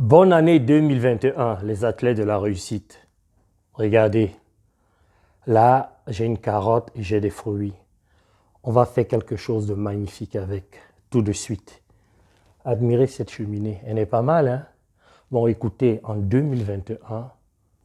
Bonne année 2021, les athlètes de la réussite. Regardez, là, j'ai une carotte et j'ai des fruits. On va faire quelque chose de magnifique avec, tout de suite. Admirez cette cheminée, elle n'est pas mal, hein? Bon, écoutez, en 2021,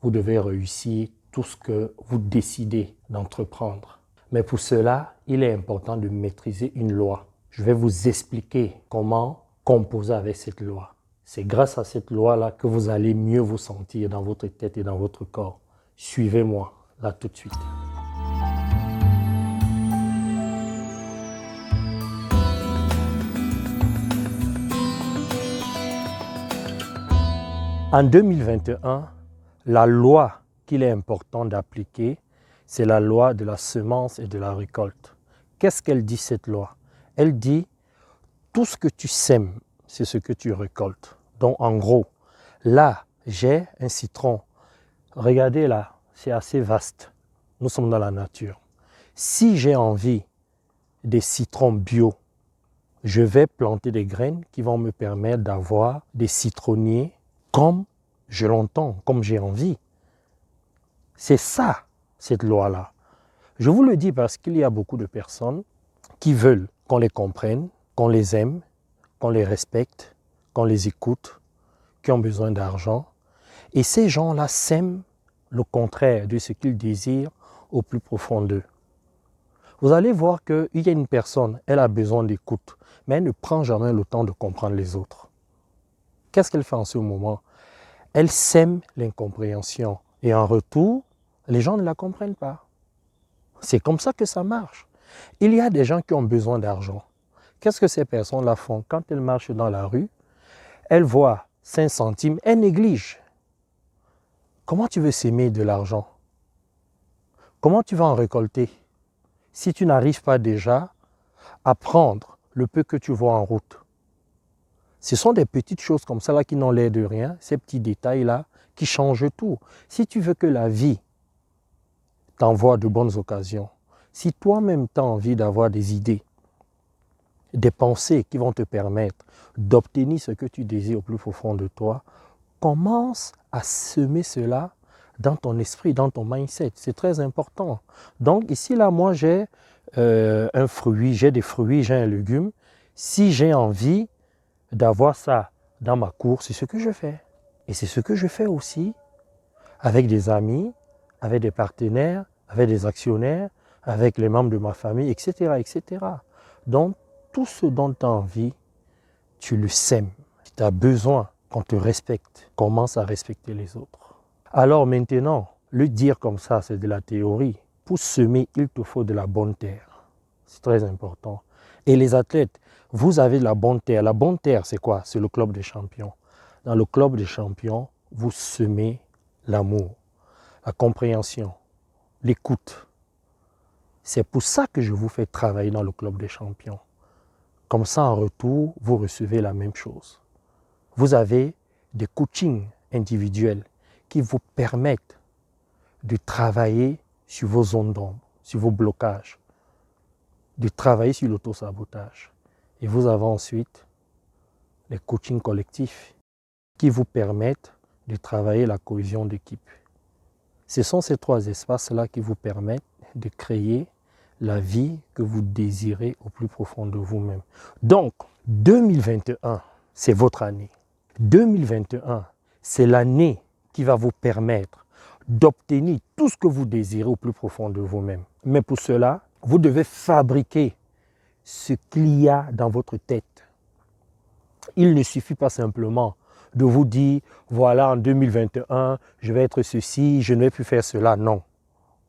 vous devez réussir tout ce que vous décidez d'entreprendre. Mais pour cela, il est important de maîtriser une loi. Je vais vous expliquer comment composer avec cette loi. C'est grâce à cette loi-là que vous allez mieux vous sentir dans votre tête et dans votre corps. Suivez-moi, là tout de suite. En 2021, la loi qu'il est important d'appliquer, c'est la loi de la semence et de la récolte. Qu'est-ce qu'elle dit cette loi? Elle dit, tout ce que tu sèmes, c'est ce que tu récoltes. Donc en gros, là, j'ai un citron. Regardez là, c'est assez vaste. Nous sommes dans la nature. Si j'ai envie des citrons bio, je vais planter des graines qui vont me permettre d'avoir des citronniers comme je l'entends, comme j'ai envie. C'est ça, cette loi-là. Je vous le dis parce qu'il y a beaucoup de personnes qui veulent qu'on les comprenne, qu'on les aime, qu'on les respecte, qu'on les écoute, qui ont besoin d'argent. Et ces gens-là sèment le contraire de ce qu'ils désirent au plus profond d'eux. Vous allez voir qu'il y a une personne, elle a besoin d'écoute, mais elle ne prend jamais le temps de comprendre les autres. Qu'est-ce qu'elle fait en ce moment? Elle sème l'incompréhension. Et en retour, les gens ne la comprennent pas. C'est comme ça que ça marche. Il y a des gens qui ont besoin d'argent. Qu'est-ce que ces personnes-là font? Quand elles marchent dans la rue, elles voient 5 centimes, elles négligent. Comment tu veux s'aimer de l'argent? Comment tu vas en récolter si tu n'arrives pas déjà à prendre le peu que tu vois en route? Ce sont des petites choses comme ça là qui n'ont l'air de rien, ces petits détails-là qui changent tout. Si tu veux que la vie t'envoie de bonnes occasions, si toi-même tu as envie d'avoir des idées, des pensées qui vont te permettre d'obtenir ce que tu désires au plus profond de toi, commence à semer cela dans ton esprit, dans ton mindset. C'est très important. Donc ici, là, moi, j'ai un fruit, j'ai des fruits, j'ai un légume. Si j'ai envie d'avoir ça dans ma cour, c'est ce que je fais. Et c'est ce que je fais aussi avec des amis, avec des partenaires, avec des actionnaires, avec les membres de ma famille, etc., etc. Donc, tout ce dont tu as envie, tu le sèmes. Si tu as besoin qu'on te respecte, commence à respecter les autres. Alors maintenant, le dire comme ça, c'est de la théorie. Pour semer, il te faut de la bonne terre. C'est très important. Et les athlètes, vous avez de la bonne terre. La bonne terre, c'est quoi? C'est le club des champions. Dans le club des champions, vous semez l'amour, la compréhension, l'écoute. C'est pour ça que je vous fais travailler dans le club des champions. Comme ça, en retour, vous recevez la même chose. Vous avez des coachings individuels qui vous permettent de travailler sur vos zones d'ombre, sur vos blocages, de travailler sur l'autosabotage. Et vous avez ensuite les coachings collectifs qui vous permettent de travailler la cohésion d'équipe. Ce sont ces 3 espaces-là qui vous permettent de créer la vie que vous désirez au plus profond de vous-même. Donc, 2021, c'est votre année. 2021, c'est l'année qui va vous permettre d'obtenir tout ce que vous désirez au plus profond de vous-même. Mais pour cela, vous devez fabriquer ce qu'il y a dans votre tête. Il ne suffit pas simplement de vous dire, voilà, en 2021, je vais être ceci, je ne vais plus faire cela. Non,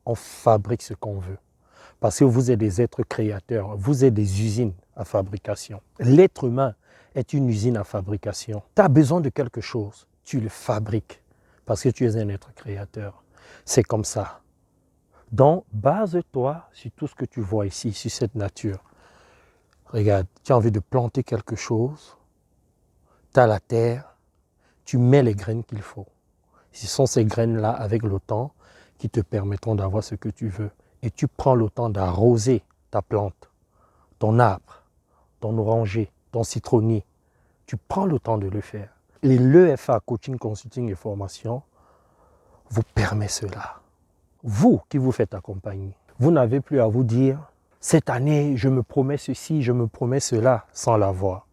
on fabrique ce qu'on veut. Parce que vous êtes des êtres créateurs, vous êtes des usines à fabrication. L'être humain est une usine à fabrication. Tu as besoin de quelque chose, tu le fabriques parce que tu es un être créateur. C'est comme ça. Donc, base-toi sur tout ce que tu vois ici, sur cette nature. Regarde, tu as envie de planter quelque chose, tu as la terre, tu mets les graines qu'il faut. Ce sont ces graines-là, avec le temps, qui te permettront d'avoir ce que tu veux. Et tu prends le temps d'arroser ta plante, ton arbre, ton oranger, ton citronnier. Tu prends le temps de le faire. Et l'EFA, Coaching, Consulting et Formation, vous permet cela. Vous qui vous faites accompagner, vous n'avez plus à vous dire « cette année, je me promets ceci, je me promets cela » sans l'avoir.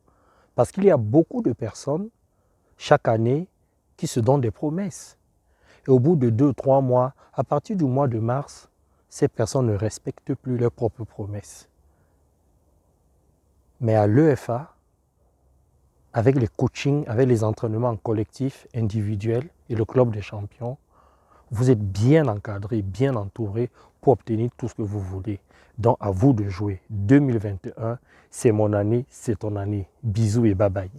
Parce qu'il y a beaucoup de personnes, chaque année, qui se donnent des promesses. Et au bout de 2-3 mois, à partir du mois de mars, ces personnes ne respectent plus leurs propres promesses. Mais à l'EFA, avec les coachings, avec les entraînements collectifs, individuels et le club des champions, vous êtes bien encadré, bien entouré pour obtenir tout ce que vous voulez. Donc à vous de jouer. 2021, c'est mon année, c'est ton année. Bisous et bye bye.